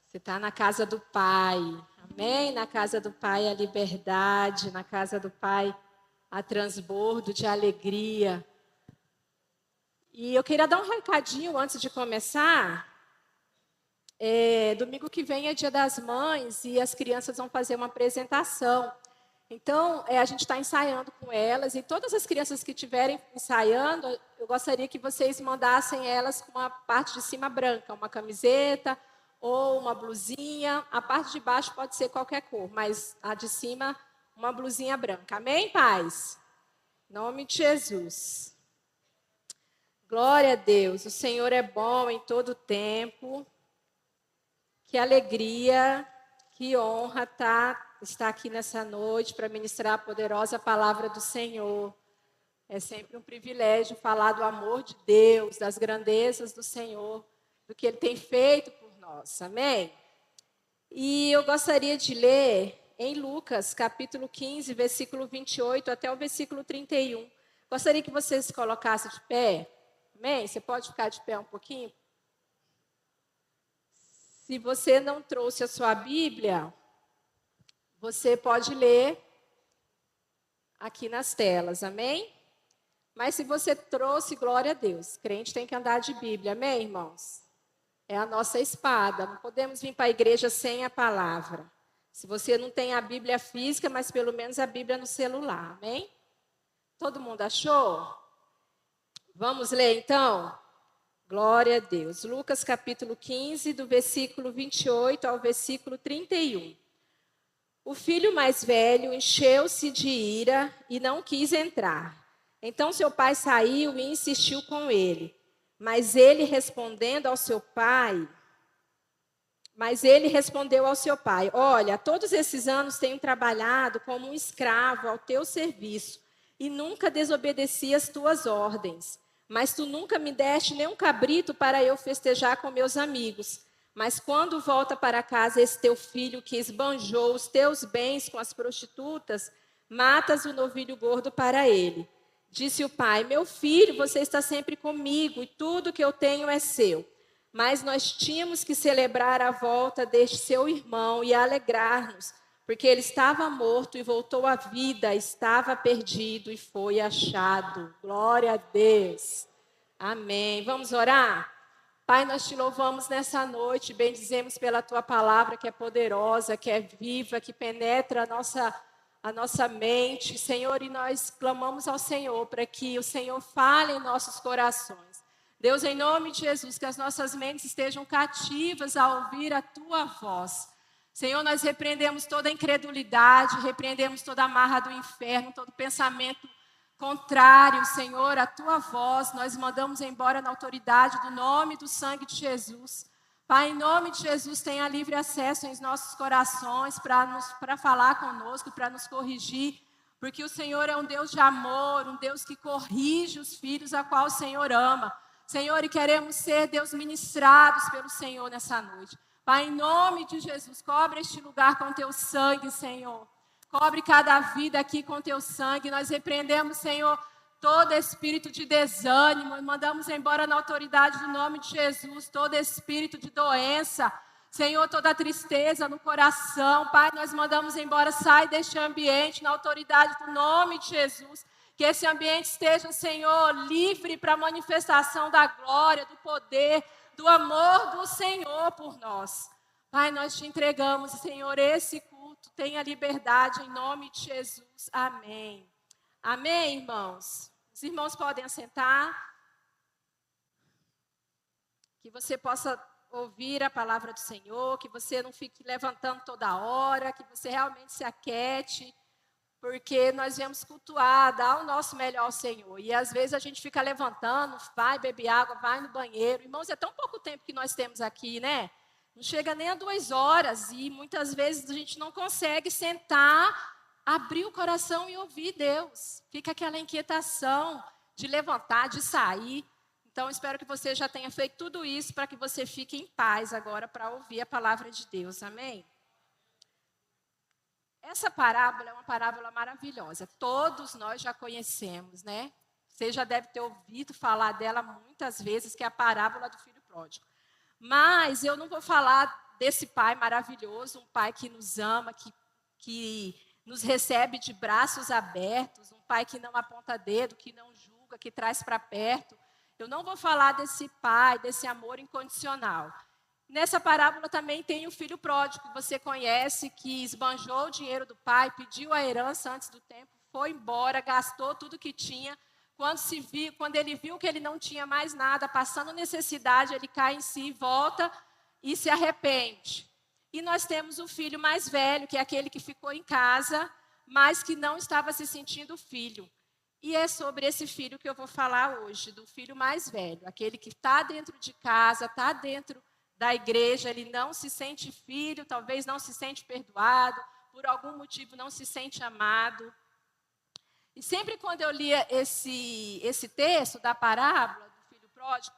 Você está na casa do Pai, amém? Na casa do Pai a liberdade, na casa do Pai a transbordo de alegria. E eu queria dar um recadinho antes de começar. Domingo que vem é Dia das Mães e as crianças vão fazer uma apresentação. Então, a gente está ensaiando com elas e todas as crianças que estiverem ensaiando, eu gostaria que vocês mandassem elas com a parte de cima branca, uma camiseta ou uma blusinha. A parte de baixo pode ser qualquer cor, mas a de cima, uma blusinha branca. Amém, pais? Em nome de Jesus. Glória a Deus. O Senhor é bom em todo tempo. Que alegria, que honra estar aqui nessa noite para ministrar a poderosa palavra do Senhor. É sempre um privilégio falar do amor de Deus, das grandezas do Senhor, do que Ele tem feito por nós. Amém? E eu gostaria de ler em Lucas, capítulo 15, versículo 28 até o versículo 31. Gostaria que vocês se colocassem de pé. Amém? Você pode ficar de pé um pouquinho? Se você não trouxe a sua Bíblia, você pode ler aqui nas telas, amém? Mas se você trouxe, glória a Deus. Crente tem que andar de Bíblia, amém, irmãos? É a nossa espada, não podemos vir para a igreja sem a palavra. Se você não tem a Bíblia física, mas pelo menos a Bíblia no celular, amém? Todo mundo achou? Vamos ler então? Glória a Deus. Lucas capítulo 15, do versículo 28 ao versículo 31. O filho mais velho encheu-se de ira e não quis entrar. Então seu pai saiu e insistiu com ele. Mas ele respondeu ao seu pai: Olha, todos esses anos tenho trabalhado como um escravo ao teu serviço e nunca desobedeci às tuas ordens. Mas tu nunca me deste nem um cabrito para eu festejar com meus amigos. Mas quando volta para casa esse teu filho que esbanjou os teus bens com as prostitutas, matas o novilho gordo para ele. Disse o pai: Meu filho, você está sempre comigo e tudo que eu tenho é seu. Mas nós tínhamos que celebrar a volta deste seu irmão e alegrar-nos, porque ele estava morto e voltou à vida, estava perdido e foi achado. Glória a Deus. Amém. Vamos orar? Pai, nós te louvamos nessa noite, bendizemos pela tua palavra que é poderosa, que é viva, que penetra a nossa mente, Senhor, e nós clamamos ao Senhor para que o Senhor fale em nossos corações. Deus, em nome de Jesus, que as nossas mentes estejam cativas a ouvir a tua voz. Senhor, nós repreendemos toda a incredulidade, repreendemos toda a amarra do inferno, todo pensamento contrário, Senhor, à tua voz. Nós mandamos embora na autoridade do nome e do sangue de Jesus. Pai, em nome de Jesus, tenha livre acesso em nossos corações para falar conosco, para nos corrigir, porque o Senhor é um Deus de amor, um Deus que corrige os filhos a qual o Senhor ama. Senhor, e queremos ser, Deus, ministrados pelo Senhor nessa noite. Pai, em nome de Jesus, cobre este lugar com teu sangue, Senhor. Cobre cada vida aqui com teu sangue. Nós repreendemos, Senhor, todo espírito de desânimo e mandamos embora na autoridade do nome de Jesus todo espírito de doença. Senhor, toda tristeza no coração. Pai, nós mandamos embora, sai deste ambiente na autoridade do nome de Jesus. Que esse ambiente esteja, Senhor, livre para a manifestação da glória, do poder, do amor do Senhor por nós. Pai, nós te entregamos, Senhor, esse culto. Tenha liberdade em nome de Jesus. Amém. Amém, irmãos? Os irmãos podem assentar. Que você possa ouvir a palavra do Senhor, que você não fique levantando toda hora, que você realmente se aquiete, porque nós viemos cultuar, dar o nosso melhor ao Senhor. E às vezes a gente fica levantando, vai beber água, vai no banheiro. Irmãos, é tão pouco tempo que nós temos aqui, né? Não chega nem a 2 horas e muitas vezes a gente não consegue sentar, abrir o coração e ouvir Deus. Fica aquela inquietação de levantar, de sair. Então, espero que você já tenha feito tudo isso para que você fique em paz agora para ouvir a palavra de Deus. Amém? Essa parábola é uma parábola maravilhosa. Todos nós já conhecemos, né? Você já deve ter ouvido falar dela muitas vezes, que é a parábola do filho pródigo. Mas eu não vou falar desse pai maravilhoso, um pai que nos ama, que nos recebe de braços abertos, um pai que não aponta dedo, que não julga, que traz para perto. Eu não vou falar desse pai, desse amor incondicional. Nessa parábola também tem o filho pródigo, que você conhece, que esbanjou o dinheiro do pai, pediu a herança antes do tempo, foi embora, gastou tudo que tinha. Quando ele viu que ele não tinha mais nada, passando necessidade, ele cai em si, volta e se arrepende. E nós temos o filho mais velho, que é aquele que ficou em casa, mas que não estava se sentindo filho. E é sobre esse filho que eu vou falar hoje, do filho mais velho, aquele que está dentro de casa, está dentro da igreja, ele não se sente filho, talvez não se sente perdoado, por algum motivo não se sente amado. E sempre quando eu lia esse texto da parábola do filho pródigo,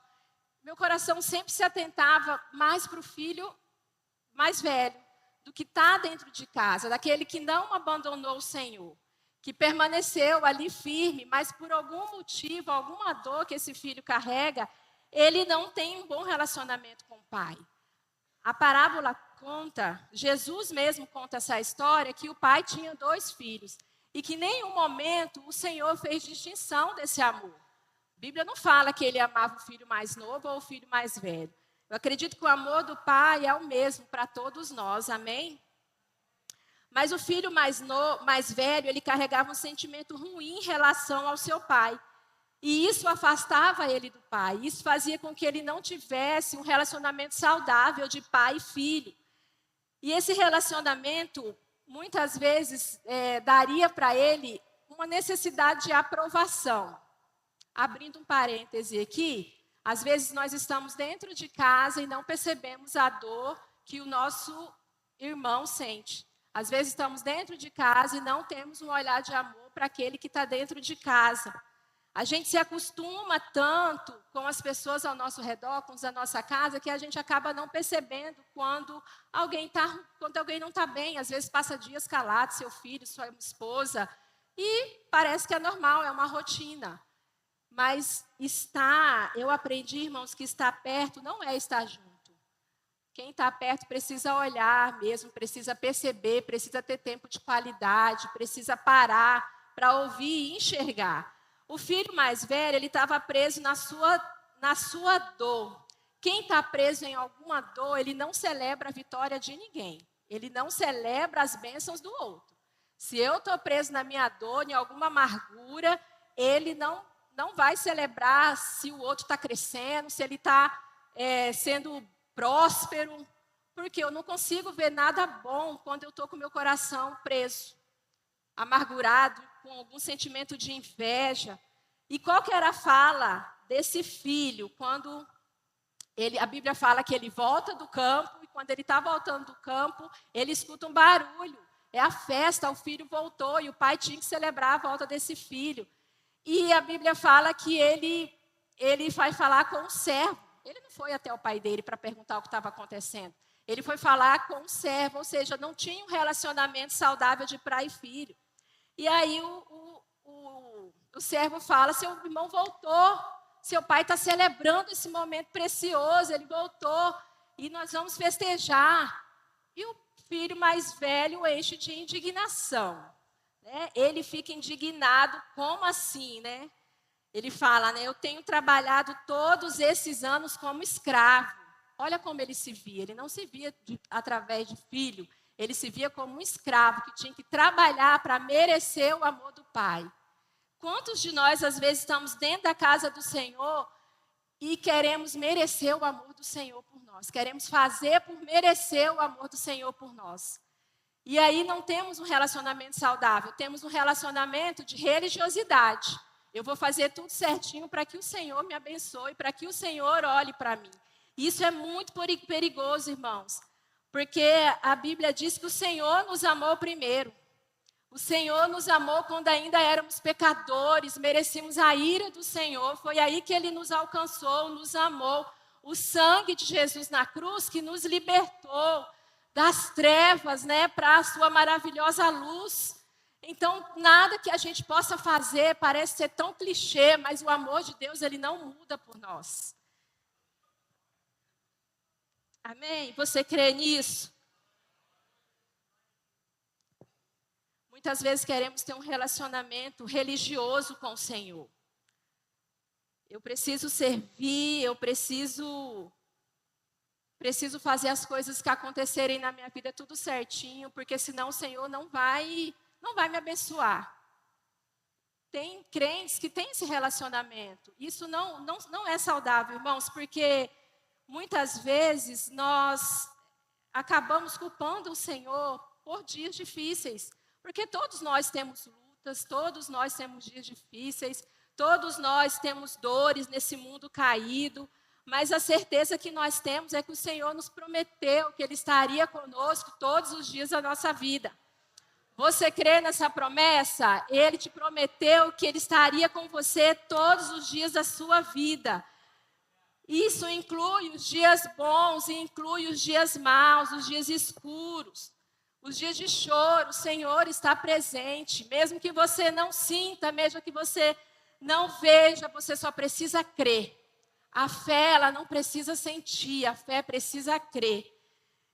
meu coração sempre se atentava mais para o filho mais velho, do que está dentro de casa, daquele que não abandonou o Senhor, que permaneceu ali firme, mas por algum motivo, alguma dor que esse filho carrega, ele não tem um bom relacionamento com o pai. A parábola conta, Jesus mesmo conta essa história, que o pai tinha 2 filhos, e que em nenhum momento o Senhor fez distinção desse amor. A Bíblia não fala que ele amava o filho mais novo ou o filho mais velho. Eu acredito que o amor do pai é o mesmo para todos nós, amém? Mas o filho mais velho, ele carregava um sentimento ruim em relação ao seu pai. E isso afastava ele do pai. Isso fazia com que ele não tivesse um relacionamento saudável de pai e filho. E esse relacionamento, muitas vezes, daria para ele uma necessidade de aprovação. Abrindo um parêntese aqui, às vezes nós estamos dentro de casa e não percebemos a dor que o nosso irmão sente. Às vezes estamos dentro de casa e não temos um olhar de amor para aquele que está dentro de casa. A gente se acostuma tanto com as pessoas ao nosso redor, com os da nossa casa, que a gente acaba não percebendo quando alguém não está bem. Às vezes passa dias calado, seu filho, sua esposa, e parece que é normal, é uma rotina. Mas eu aprendi, irmãos, que estar perto não é estar junto. Quem está perto precisa olhar mesmo, precisa perceber, precisa ter tempo de qualidade, precisa parar para ouvir e enxergar. O filho mais velho, ele estava preso na sua dor. Quem está preso em alguma dor, ele não celebra a vitória de ninguém. Ele não celebra as bênçãos do outro. Se eu estou preso na minha dor, em alguma amargura, ele não vai celebrar se o outro está crescendo, se ele está sendo próspero, porque eu não consigo ver nada bom quando eu estou com o meu coração preso, amargurado, com algum sentimento de inveja. E qual que era a fala desse filho quando a Bíblia fala que ele volta do campo, e quando ele está voltando do campo, ele escuta um barulho. É a festa, o filho voltou e o pai tinha que celebrar a volta desse filho. E a Bíblia fala que ele vai falar com o servo. Ele não foi até o pai dele para perguntar o que estava acontecendo. Ele foi falar com o servo, ou seja, não tinha um relacionamento saudável de pai e filho. E aí o servo fala, seu irmão voltou, seu pai está celebrando esse momento precioso, ele voltou, e nós vamos festejar. E o filho mais velho enche de indignação. Né? Ele fica indignado, como assim, né? Ele fala, né, eu tenho trabalhado todos esses anos como escravo. Olha como ele se via. Ele não se via através de filho. Ele se via como um escravo que tinha que trabalhar para merecer o amor do pai. Quantos de nós, às vezes, estamos dentro da casa do Senhor e queremos merecer o amor do Senhor por nós? Queremos fazer por merecer o amor do Senhor por nós. E aí não temos um relacionamento saudável. Temos um relacionamento de religiosidade. Eu vou fazer tudo certinho para que o Senhor me abençoe, para que o Senhor olhe para mim. Isso é muito perigoso, irmãos, porque a Bíblia diz que o Senhor nos amou primeiro. O Senhor nos amou quando ainda éramos pecadores, merecíamos a ira do Senhor. Foi aí que Ele nos alcançou, nos amou. O sangue de Jesus na cruz que nos libertou das trevas, né, para a sua maravilhosa luz. Então, nada que a gente possa fazer parece ser tão clichê, mas o amor de Deus, ele não muda por nós. Amém? Você crê nisso? Muitas vezes queremos ter um relacionamento religioso com o Senhor. Eu preciso servir, eu preciso fazer as coisas que acontecerem na minha vida tudo certinho, porque senão o Senhor não vai me abençoar. Tem crentes que têm esse relacionamento. Isso não é saudável, irmãos, porque muitas vezes nós acabamos culpando o Senhor por dias difíceis. Porque todos nós temos lutas, todos nós temos dias difíceis, todos nós temos dores nesse mundo caído, mas a certeza que nós temos é que o Senhor nos prometeu que Ele estaria conosco todos os dias da nossa vida. Você crê nessa promessa? Ele te prometeu que Ele estaria com você todos os dias da sua vida. Isso inclui os dias bons e inclui os dias maus, os dias escuros. Os dias de choro, o Senhor está presente. Mesmo que você não sinta, mesmo que você não veja, você só precisa crer. A fé, ela não precisa sentir, a fé precisa crer.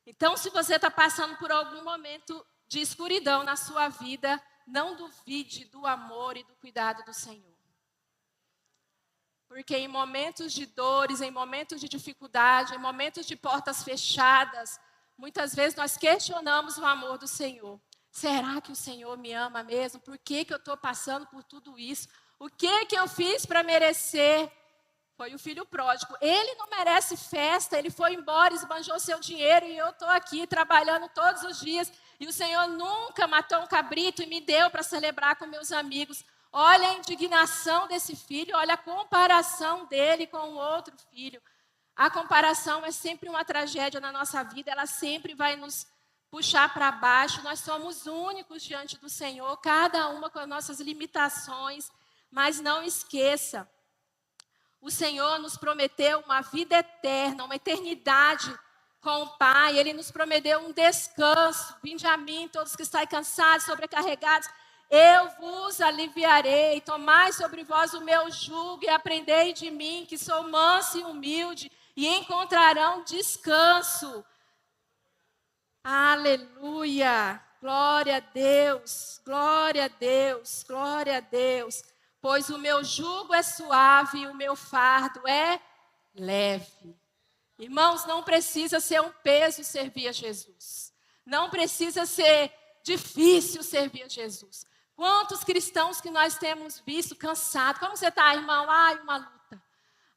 Então, se você está passando por algum momento de escuridão na sua vida, não duvide do amor e do cuidado do Senhor. Porque em momentos de dores, em momentos de dificuldade, em momentos de portas fechadas, muitas vezes nós questionamos o amor do Senhor. Será que o Senhor me ama mesmo? Por que eu estou passando por tudo isso? O que eu fiz para merecer? Foi o filho pródigo. Ele não merece festa, ele foi embora, esbanjou seu dinheiro e eu estou aqui trabalhando todos os dias. E o Senhor nunca matou um cabrito e me deu para celebrar com meus amigos. Olha a indignação desse filho, olha a comparação dele com o outro filho. A comparação é sempre uma tragédia na nossa vida, ela sempre vai nos puxar para baixo. Nós somos únicos diante do Senhor, cada uma com as nossas limitações. Mas não esqueça, o Senhor nos prometeu uma vida eterna, uma eternidade com o Pai. Ele nos prometeu um descanso. Vinde a mim, todos que estáis cansados, sobrecarregados, eu vos aliviarei. Tomai sobre vós o meu jugo e aprendei de mim, que sou manso e humilde, e encontrarão descanso. Aleluia! Glória a Deus, glória a Deus, glória a Deus. Pois o meu jugo é suave e o meu fardo é leve. Irmãos, não precisa ser um peso servir a Jesus. Não precisa ser difícil servir a Jesus. Quantos cristãos que nós temos visto cansados. Como você está, irmão? Ai, uma luta.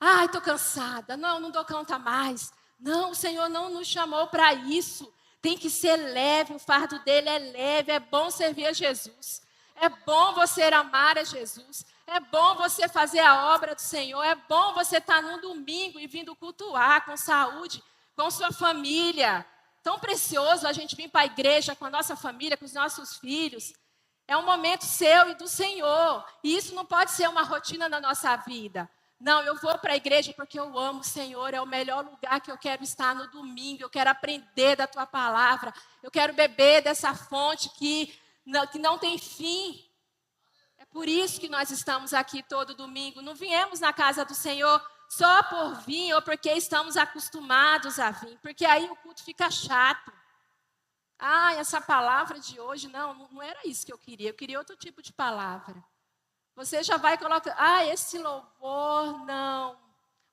Ai, estou cansada. Não dou conta mais. Não, o Senhor não nos chamou para isso. Tem que ser leve, o fardo dele é leve. É bom servir a Jesus. É bom você amar a Jesus. É bom você fazer a obra do Senhor. É bom você estar num domingo e vindo cultuar com saúde, com sua família. Tão precioso a gente vir para a igreja com a nossa família, com os nossos filhos. É um momento seu e do Senhor. E isso não pode ser uma rotina na nossa vida. Não, eu vou para a igreja porque eu amo o Senhor. É o melhor lugar que eu quero estar no domingo. Eu quero aprender da Tua palavra. Eu quero beber dessa fonte que não tem fim. É por isso que nós estamos aqui todo domingo. Não viemos na casa do Senhor só por vir ou porque estamos acostumados a vir. Porque aí o culto fica chato. Ah, essa palavra de hoje, não era isso que eu queria. Eu queria outro tipo de palavra. Você já vai colocar, esse louvor, não.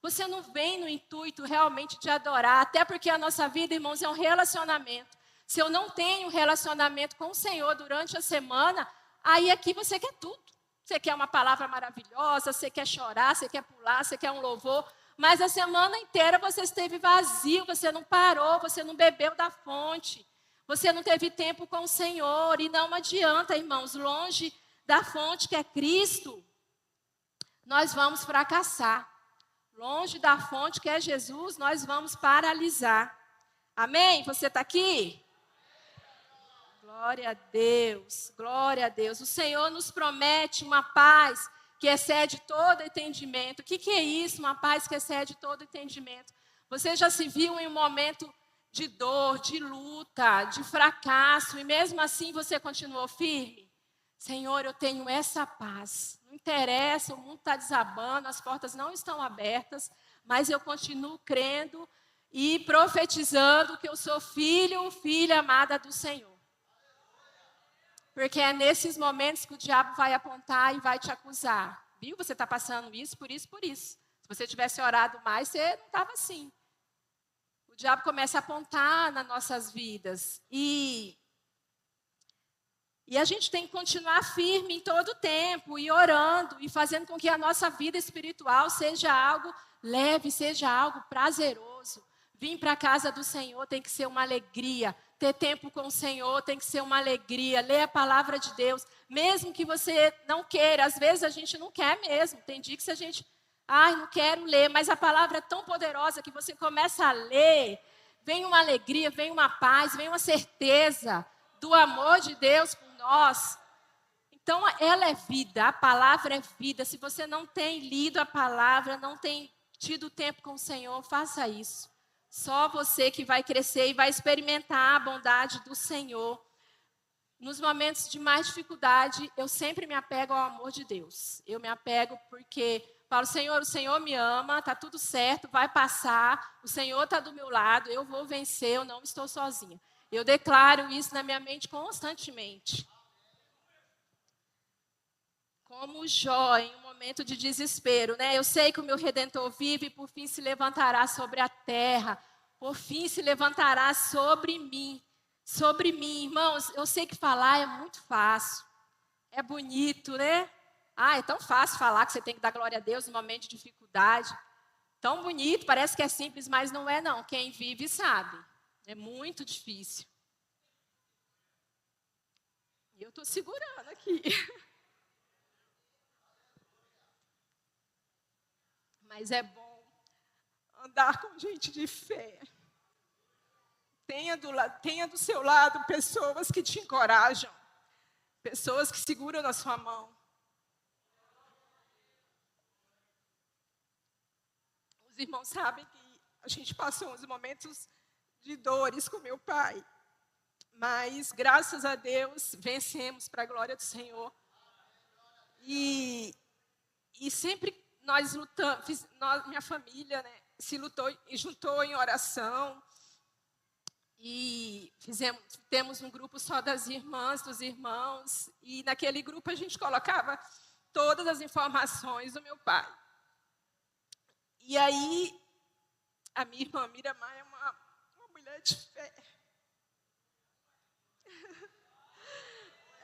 Você não vem no intuito realmente de adorar. Até porque a nossa vida, irmãos, é um relacionamento. Se eu não tenho um relacionamento com o Senhor durante a semana, aí aqui você quer tudo. Você quer uma palavra maravilhosa, você quer chorar, você quer pular, você quer um louvor. Mas a semana inteira você esteve vazio, você não parou, você não bebeu da fonte. Você não teve tempo com o Senhor. E não adianta, irmãos, longe da fonte que é Cristo, nós vamos fracassar. Longe da fonte que é Jesus, nós vamos paralisar. Amém? Você está aqui? Glória a Deus, glória a Deus. O Senhor nos promete uma paz que excede todo entendimento. O que é isso, uma paz que excede todo entendimento? Você já se viu em um momento de dor, de luta, de fracasso, e mesmo assim você continuou firme? Senhor, eu tenho essa paz. Não interessa, o mundo está desabando, as portas não estão abertas, mas eu continuo crendo e profetizando que eu sou filho, filha amada do Senhor. Porque é nesses momentos que o diabo vai apontar e vai te acusar. Viu? Você está passando isso, por isso, por isso. Se você tivesse orado mais, você não estava assim. O diabo começa a apontar nas nossas vidas. E a gente tem que continuar firme em todo o tempo, e orando, e fazendo com que a nossa vida espiritual seja algo leve, seja algo prazeroso. Vir para a casa do Senhor tem que ser uma alegria. Ter tempo com o Senhor tem que ser uma alegria. Ler a palavra de Deus, mesmo que você não queira. Às vezes a gente não quer mesmo. Tem dia que a gente, não quero ler. Mas a palavra é tão poderosa que você começa a ler. Vem uma alegria, vem uma paz, vem uma certeza do amor de Deus por nós. Então, ela é vida, a palavra é vida. Se você não tem lido a palavra, não tem tido tempo com o Senhor, faça isso. Só você que vai crescer e vai experimentar a bondade do Senhor. Nos momentos de mais dificuldade, eu sempre me apego ao amor de Deus. Eu me apego porque falo, Senhor, o Senhor me ama, está tudo certo, vai passar, o Senhor está do meu lado, eu vou vencer, eu não estou sozinha. Eu declaro isso na minha mente constantemente. Como Jó, em um momento de desespero, né? Eu sei que o meu Redentor vive e por fim se levantará sobre a terra. Por fim se levantará sobre mim. Sobre mim, irmãos, eu sei que falar é muito fácil. É bonito, né? É tão fácil falar que você tem que dar glória a Deus no momento de dificuldade. Tão bonito, parece que é simples, mas não é não. Quem vive sabe. É muito difícil. E eu estou segurando aqui. Mas é bom andar com gente de fé. Tenha do seu lado pessoas que te encorajam. Pessoas que seguram na sua mão. Os irmãos sabem que a gente passou uns momentos de dores com meu pai. Mas, graças a Deus, vencemos para a glória do Senhor. E sempre nós lutamos, minha família, né, se lutou e juntou em oração. E temos um grupo só das irmãs, dos irmãos. E naquele grupo a gente colocava todas as informações do meu pai. E aí, a minha irmã Miramar é uma mulher de fé.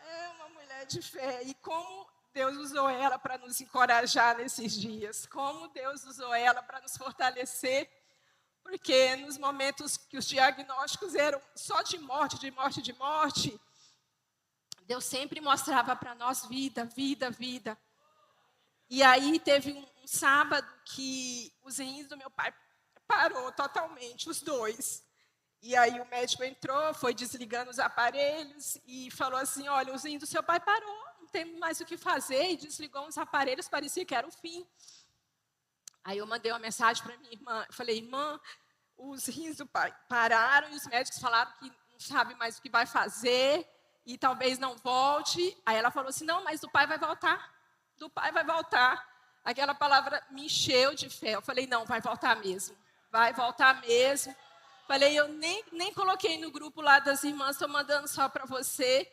É uma mulher de fé. E como Deus usou ela para nos encorajar nesses dias. Como Deus usou ela para nos fortalecer. Porque nos momentos que os diagnósticos eram só de morte, de morte, de morte, Deus sempre mostrava para nós vida, vida, vida. E aí teve um sábado que os rins do meu pai parou totalmente, os dois. E aí o médico entrou, foi desligando os aparelhos e falou assim, olha, os rins do seu pai parou, não tem mais o que fazer. E desligou os aparelhos, parecia que era o fim. Aí eu mandei uma mensagem para minha irmã, eu falei, irmã, os rins do pai pararam e os médicos falaram que não sabe mais o que vai fazer e talvez não volte. Aí ela falou assim, não, mas do pai vai voltar, do pai vai voltar. Aquela palavra me encheu de fé. Eu falei, não, vai voltar mesmo, vai voltar mesmo. Falei, eu nem coloquei no grupo lá das irmãs, estou mandando só para você.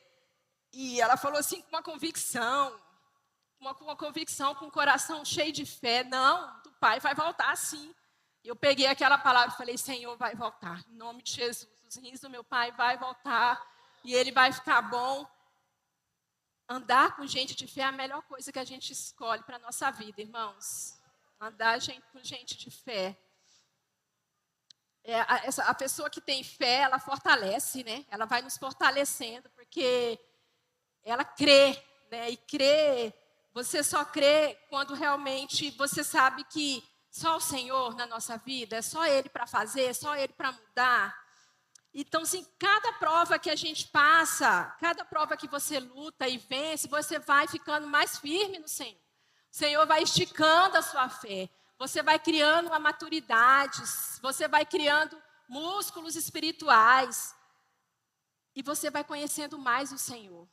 E ela falou assim com uma convicção, com o coração cheio de fé. Não, do pai vai voltar sim. Eu peguei aquela palavra e falei, Senhor, vai voltar. Em nome de Jesus, os rins do meu pai vai voltar. E ele vai ficar bom. Andar com gente de fé é a melhor coisa que a gente escolhe para a nossa vida, irmãos. Andar com gente de fé. A pessoa que tem fé, ela fortalece, né? Ela vai nos fortalecendo, porque ela crê, né? E crê, você só crê quando realmente você sabe que só o Senhor na nossa vida, é só Ele para fazer, é só Ele para mudar. Então, assim, cada prova que a gente passa, cada prova que você luta e vence, você vai ficando mais firme no Senhor. O Senhor vai esticando a sua fé. Você vai criando uma maturidade, você vai criando músculos espirituais. E você vai conhecendo mais o Senhor.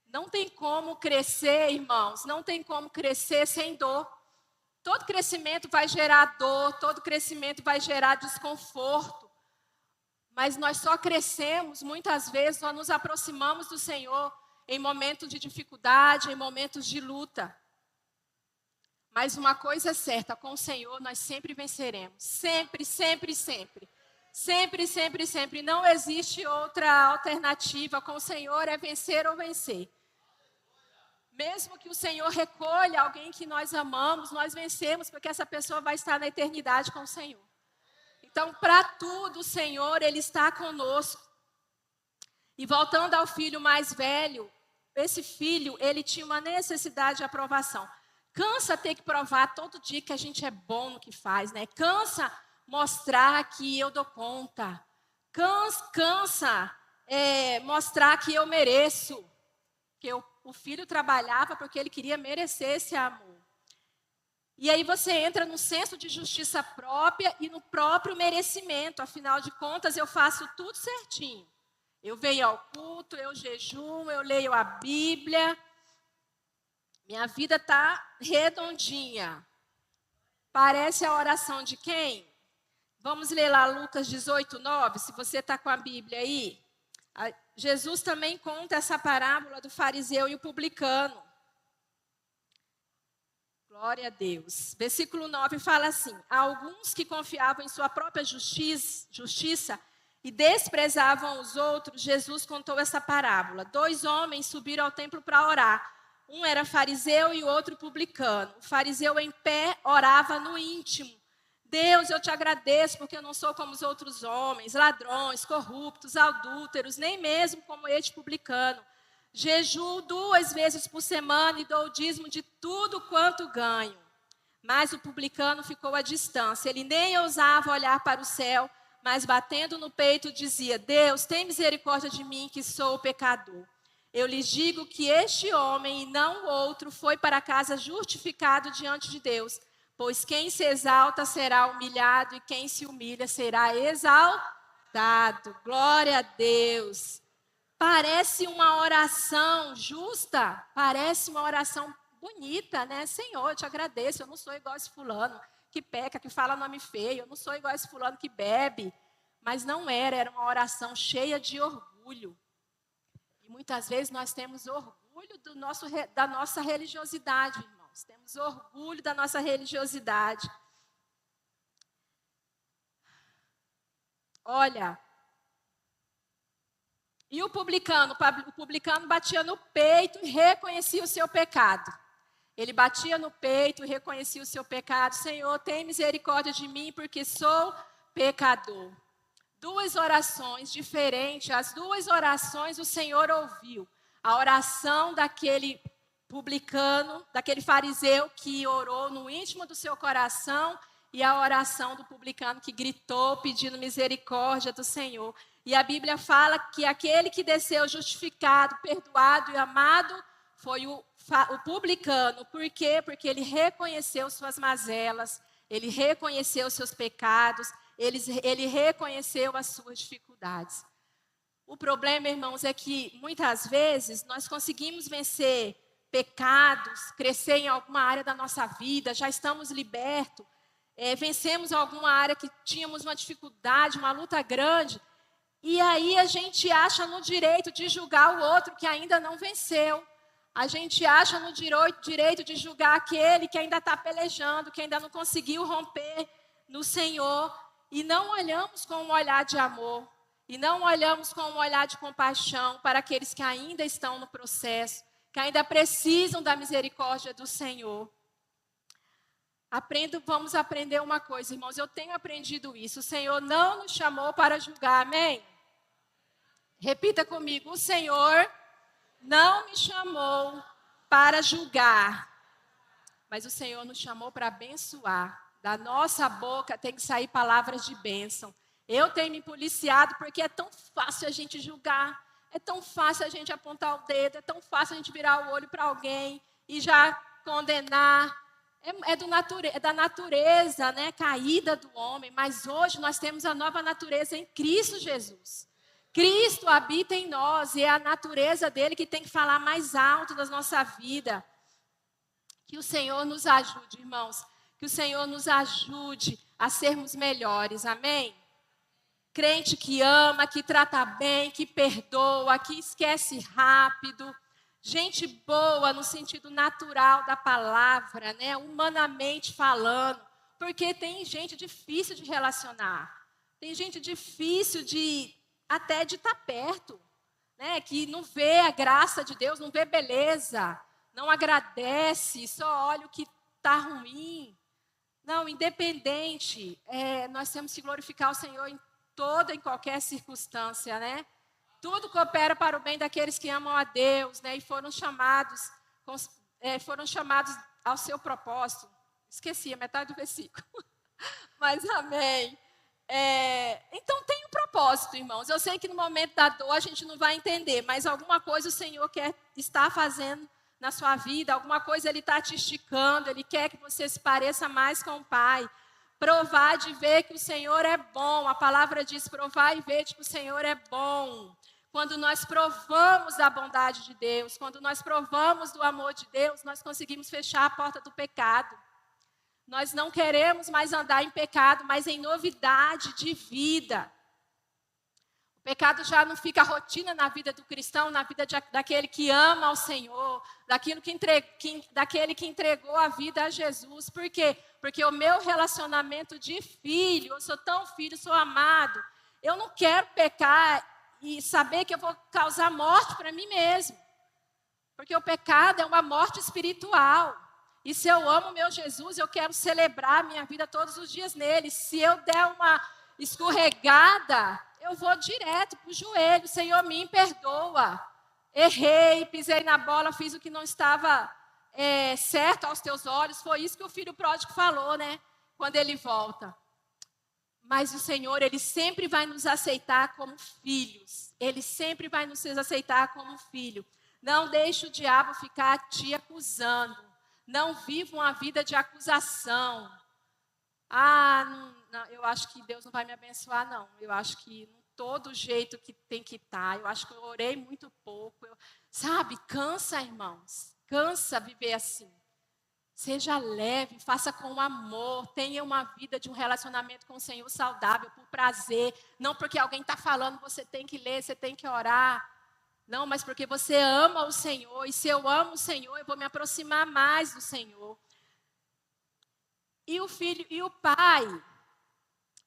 Não tem como crescer, irmãos, não tem como crescer sem dor. Todo crescimento vai gerar dor, todo crescimento vai gerar desconforto. Mas nós só crescemos, muitas vezes, nós nos aproximamos do Senhor em momentos de dificuldade, em momentos de luta. Mas uma coisa é certa, com o Senhor nós sempre venceremos. Sempre, sempre, sempre. Sempre, sempre, sempre. Não existe outra alternativa. Com o Senhor é vencer ou vencer. Mesmo que o Senhor recolha alguém que nós amamos, nós vencemos, porque essa pessoa vai estar na eternidade com o Senhor. Então, para tudo, o Senhor, Ele está conosco. E voltando ao filho mais velho, esse filho, ele tinha uma necessidade de aprovação. Cansa ter que provar todo dia que a gente é bom no que faz, né? Cansa mostrar que eu dou conta. Cansa mostrar que eu mereço. Que o filho trabalhava porque ele queria merecer esse amor. E aí você entra no senso de justiça própria e no próprio merecimento. Afinal de contas, eu faço tudo certinho. Eu venho ao culto, eu jejuo, eu leio a Bíblia. Minha vida está redondinha. Parece a oração de quem? Vamos ler lá Lucas 18, 9, se você está com a Bíblia aí. Jesus também conta essa parábola do fariseu e o publicano. Glória a Deus. Versículo 9 fala assim: há alguns que confiavam em sua própria justiça e desprezavam os outros, Jesus contou essa parábola. 2 homens subiram ao templo para orar. Um era fariseu e o outro publicano. O fariseu em pé orava no íntimo. Deus, eu te agradeço porque eu não sou como os outros homens, ladrões, corruptos, adúlteros, nem mesmo como este publicano. Jejuo 2 vezes por semana e dou o dízimo de tudo quanto ganho. Mas o publicano ficou à distância. Ele nem ousava olhar para o céu, mas batendo no peito dizia: Deus, tem misericórdia de mim que sou pecador. Eu lhes digo que este homem e não o outro foi para casa justificado diante de Deus. Pois quem se exalta será humilhado e quem se humilha será exaltado. Glória a Deus. Parece uma oração justa, parece uma oração bonita, né? Senhor, eu te agradeço, eu não sou igual esse fulano que peca, que fala nome feio, eu não sou igual esse fulano que bebe. Mas não era uma oração cheia de orgulho. E muitas vezes nós temos orgulho da nossa religiosidade, irmão. Temos orgulho da nossa religiosidade. Olha, e o publicano batia no peito e reconhecia o seu pecado. Ele batia no peito e reconhecia o seu pecado. Senhor, tem misericórdia de mim porque sou pecador. 2 orações diferentes, as 2 orações o Senhor ouviu. A oração daquele publicano, daquele fariseu que orou no íntimo do seu coração e a oração do publicano que gritou pedindo misericórdia do Senhor. E a Bíblia fala que aquele que desceu justificado, perdoado e amado foi o publicano. Por quê? Porque ele reconheceu suas mazelas, ele reconheceu seus pecados, ele reconheceu as suas dificuldades. O problema, irmãos, é que muitas vezes nós conseguimos vencer pecados, crescer em alguma área da nossa vida, já estamos libertos, vencemos alguma área que tínhamos uma dificuldade, uma luta grande, e aí a gente acha no direito de julgar o outro que ainda não venceu. A gente acha no direito de julgar aquele que ainda está pelejando, que ainda não conseguiu romper no Senhor, e não olhamos com um olhar de amor, e não olhamos com um olhar de compaixão para aqueles que ainda estão no processo, que ainda precisam da misericórdia do Senhor. Vamos aprender uma coisa, irmãos, eu tenho aprendido isso. O Senhor não nos chamou para julgar, amém? Repita comigo, o Senhor não me chamou para julgar, mas o Senhor nos chamou para abençoar. Da nossa boca tem que sair palavras de bênção. Eu tenho me policiado porque é tão fácil a gente julgar. É tão fácil a gente apontar o dedo, é tão fácil a gente virar o olho para alguém e já condenar. É da natureza, né, caída do homem, mas hoje nós temos a nova natureza em Cristo Jesus. Cristo habita em nós e é a natureza dele que tem que falar mais alto da nossa vida. Que o Senhor nos ajude, irmãos. Que o Senhor nos ajude a sermos melhores, amém? Crente que ama, que trata bem, que perdoa, que esquece rápido. Gente boa no sentido natural da palavra, né? Humanamente falando. Porque tem gente difícil de relacionar. Tem gente difícil até de estar perto. Né? Que não vê a graça de Deus, não vê beleza. Não agradece, só olha o que está ruim. Não, independente, nós temos que glorificar o Senhor em toda e qualquer circunstância, né? Tudo coopera para o bem daqueles que amam a Deus, né? E foram chamados ao seu propósito. Esqueci a metade do versículo. Mas amém. Então tem um propósito, irmãos. Eu sei que no momento da dor a gente não vai entender, mas alguma coisa o Senhor está fazendo na sua vida, alguma coisa Ele está te esticando, Ele quer que você se pareça mais com o Pai. Provar de ver que o Senhor é bom. A palavra diz, provar e ver que o Senhor é bom. Quando nós provamos da bondade de Deus, quando nós provamos do amor de Deus, nós conseguimos fechar a porta do pecado. Nós não queremos mais andar em pecado, mas em novidade de vida. O pecado já não fica rotina na vida do cristão, na vida daquele que ama ao Senhor, daquele que entregou a vida a Jesus. Por quê? Porque o meu relacionamento de filho, eu sou tão filho, sou amado. Eu não quero pecar e saber que eu vou causar morte para mim mesmo. Porque o pecado é uma morte espiritual. E se eu amo meu Jesus, eu quero celebrar a minha vida todos os dias nele. Se eu der uma escorregada, eu vou direto para o joelho. Senhor, me perdoa. Errei, pisei na bola, fiz o que não estava certo aos teus olhos. Foi isso que o filho pródigo falou, né? Quando ele volta. Mas o Senhor, Ele sempre vai nos aceitar como filhos. Ele sempre vai nos aceitar como filho. Não deixe o diabo ficar te acusando. Não viva uma vida de acusação. Não, eu acho que Deus não vai me abençoar, não. Eu acho que todo jeito que tem que estar. Eu acho que eu orei muito pouco. Sabe, cansa, irmãos. Cansa viver assim. Seja leve, faça com amor, tenha uma vida de um relacionamento com o Senhor saudável, por prazer. Não porque alguém está falando, você tem que ler, você tem que orar. Não, mas porque você ama o Senhor. E se eu amo o Senhor, eu vou me aproximar mais do Senhor. E o filho e o pai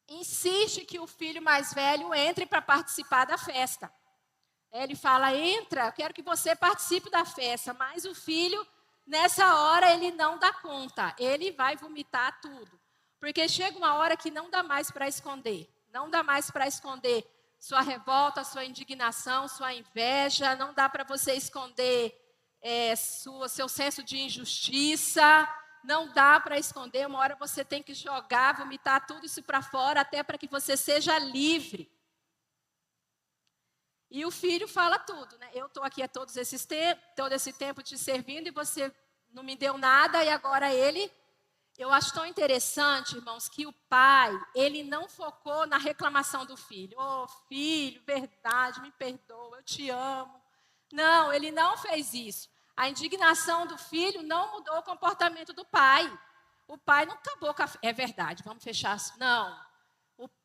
insiste que o filho mais velho entre para participar da festa. Ele fala, entra, eu quero que você participe da festa. Mas o filho, nessa hora, ele não dá conta. Ele vai vomitar tudo. Porque chega uma hora que não dá mais para esconder. Não dá mais para esconder sua revolta, sua indignação, sua inveja. Não dá para você esconder seu senso de injustiça. Não dá para esconder. Uma hora você tem que jogar, vomitar tudo isso para fora, até para que você seja livre. E o filho fala tudo, né? Eu estou aqui há todo esse tempo te servindo e você não me deu nada e agora ele... Eu acho tão interessante, irmãos, que o pai, ele não focou na reclamação do filho. Oh, filho, verdade, me perdoa, eu te amo. Não, ele não fez isso. A indignação do filho não mudou o comportamento do pai. O pai não acabou com a... É verdade, vamos fechar. Não.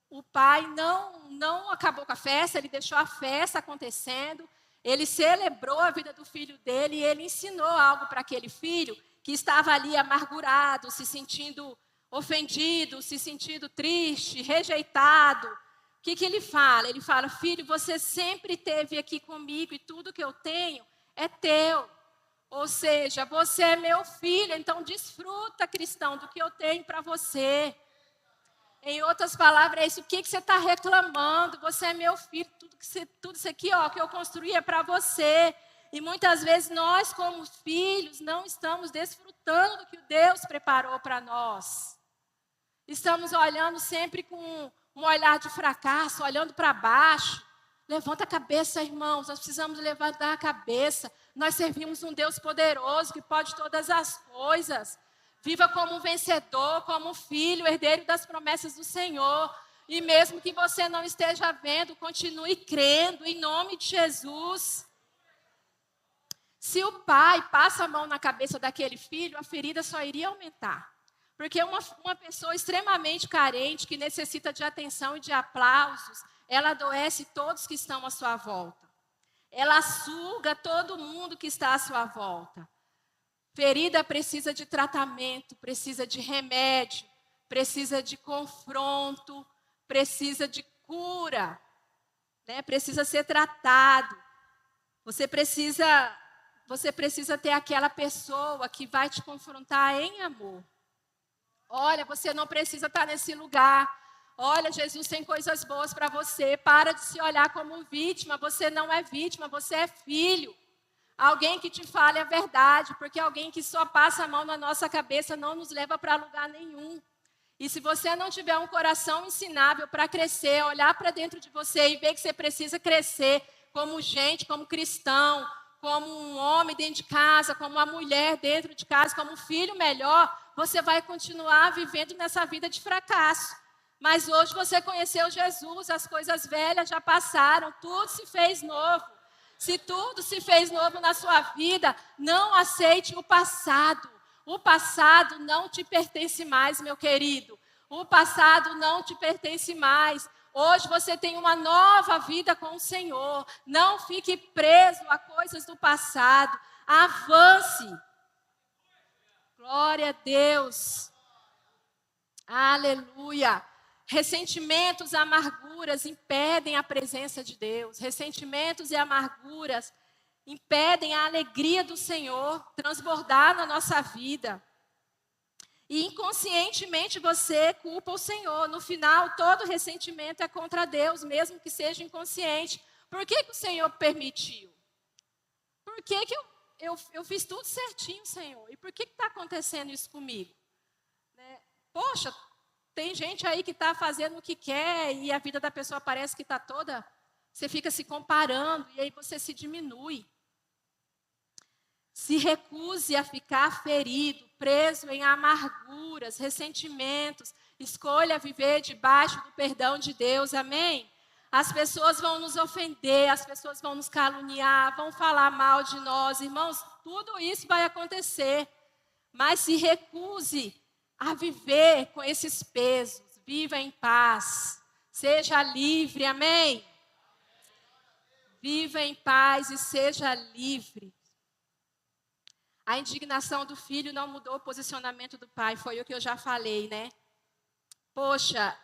O pai não acabou com a festa, ele deixou a festa acontecendo. Ele celebrou a vida do filho dele e ele ensinou algo para aquele filho que estava ali amargurado, se sentindo ofendido, se sentindo triste, rejeitado. O que ele fala? Ele fala, filho, você sempre esteve aqui comigo e tudo que eu tenho é teu. Ou seja, você é meu filho, então desfruta, cristão, do que eu tenho para você. Em outras palavras, é isso. O que você está reclamando? Você é meu filho, tudo isso aqui que eu construí é para você. E muitas vezes nós, como filhos, não estamos desfrutando do que Deus preparou para nós. Estamos olhando sempre com um olhar de fracasso, olhando para baixo. Levanta a cabeça, irmãos, nós precisamos levantar a cabeça. Nós servimos um Deus poderoso que pode todas as coisas. Viva como um vencedor, como um filho, herdeiro das promessas do Senhor. E mesmo que você não esteja vendo, continue crendo em nome de Jesus. Se o pai passa a mão na cabeça daquele filho, a ferida só iria aumentar. Porque uma pessoa extremamente carente, que necessita de atenção e de aplausos, ela adoece todos que estão à sua volta. Ela suga todo mundo que está à sua volta. Ferida precisa de tratamento, precisa de remédio, precisa de confronto, precisa de cura, né? Precisa ser tratado. Você precisa ter aquela pessoa que vai te confrontar em amor. Olha, você não precisa estar nesse lugar. Olha, Jesus tem coisas boas para você. Para de se olhar como vítima. Você não é vítima, você é filho. Alguém que te fale a verdade, porque alguém que só passa a mão na nossa cabeça não nos leva para lugar nenhum. E se você não tiver um coração ensinável para crescer, olhar para dentro de você e ver que você precisa crescer como gente, como cristão, como um homem dentro de casa, como uma mulher dentro de casa, como um filho melhor, você vai continuar vivendo nessa vida de fracasso. Mas hoje você conheceu Jesus, as coisas velhas já passaram, tudo se fez novo. Se tudo se fez novo na sua vida, não aceite o passado. O passado não te pertence mais, meu querido. O passado não te pertence mais. Hoje você tem uma nova vida com o Senhor. Não fique preso a coisas do passado. Avance. Glória a Deus. Aleluia. Ressentimentos, amarguras impedem a presença de Deus. Ressentimentos e amarguras impedem a alegria do Senhor transbordar na nossa vida. E inconscientemente você culpa o Senhor. No final, todo ressentimento é contra Deus, mesmo que seja inconsciente. Por que o Senhor permitiu? Por que eu fiz tudo certinho, Senhor? E por que está acontecendo isso comigo? Poxa, tem gente aí que está fazendo o que quer e a vida da pessoa parece que está toda... Você fica se comparando e aí você se diminui. Se recuse a ficar ferido, preso em amarguras, ressentimentos. Escolha viver debaixo do perdão de Deus, amém? As pessoas vão nos ofender, as pessoas vão nos caluniar, vão falar mal de nós. Irmãos, tudo isso vai acontecer. Mas se recuse a viver com esses pesos. Viva em paz. Seja livre, amém? Viva em paz e seja livre. A indignação do filho não mudou o posicionamento do pai. Foi o que eu já falei, né? Poxa,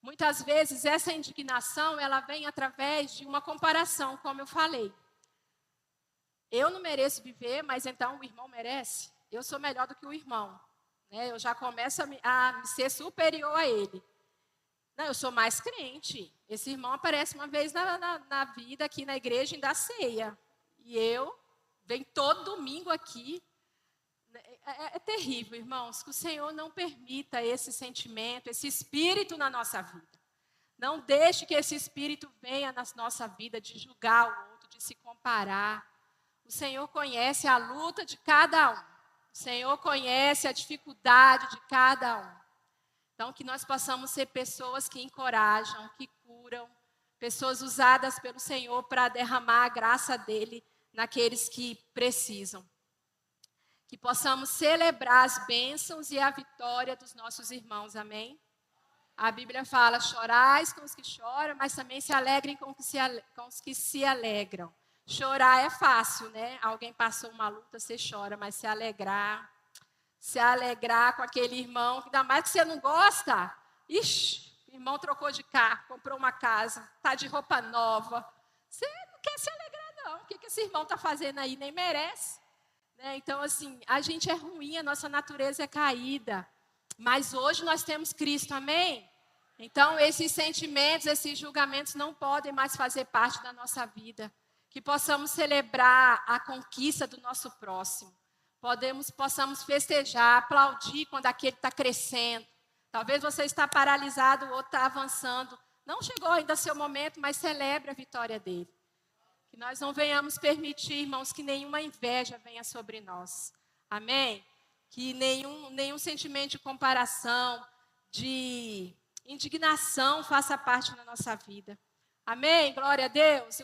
muitas vezes essa indignação, ela vem através de uma comparação, como eu falei. Eu não mereço viver, mas então o irmão merece. Eu sou melhor do que o irmão. Né? Eu já começo a ser superior a ele. Não, eu sou mais crente. Esse irmão aparece uma vez na vida aqui na igreja e dá ceia. E eu venho todo domingo aqui. É terrível, irmãos, que o Senhor não permita esse sentimento, esse espírito na nossa vida. Não deixe que esse espírito venha na nossa vida de julgar o outro, de se comparar. O Senhor conhece a luta de cada um. O Senhor conhece a dificuldade de cada um. Então, que nós possamos ser pessoas que encorajam, que curam, pessoas usadas pelo Senhor para derramar a graça dele naqueles que precisam. Que possamos celebrar as bênçãos e a vitória dos nossos irmãos, amém? A Bíblia fala, chorais com os que choram, mas também se alegrem com os que se alegram. Chorar é fácil, né? Alguém passou uma luta, você chora, mas se alegrar com aquele irmão, ainda mais que você não gosta. Ixi, o irmão trocou de carro, comprou uma casa, está de roupa nova. Você não quer se alegrar, não. O que esse irmão está fazendo aí? Nem merece. Né? Então, assim, a gente é ruim, a nossa natureza é caída. Mas hoje nós temos Cristo, amém? Então, esses sentimentos, esses julgamentos não podem mais fazer parte da nossa vida. Que possamos celebrar a conquista do nosso próximo. Possamos festejar, aplaudir quando aquele está crescendo. Talvez você está paralisado, o outro está avançando. Não chegou ainda seu momento, mas celebre a vitória dele. Que nós não venhamos permitir, irmãos, que nenhuma inveja venha sobre nós. Amém? Que nenhum sentimento de comparação, de indignação faça parte da nossa vida. Amém? Glória a Deus.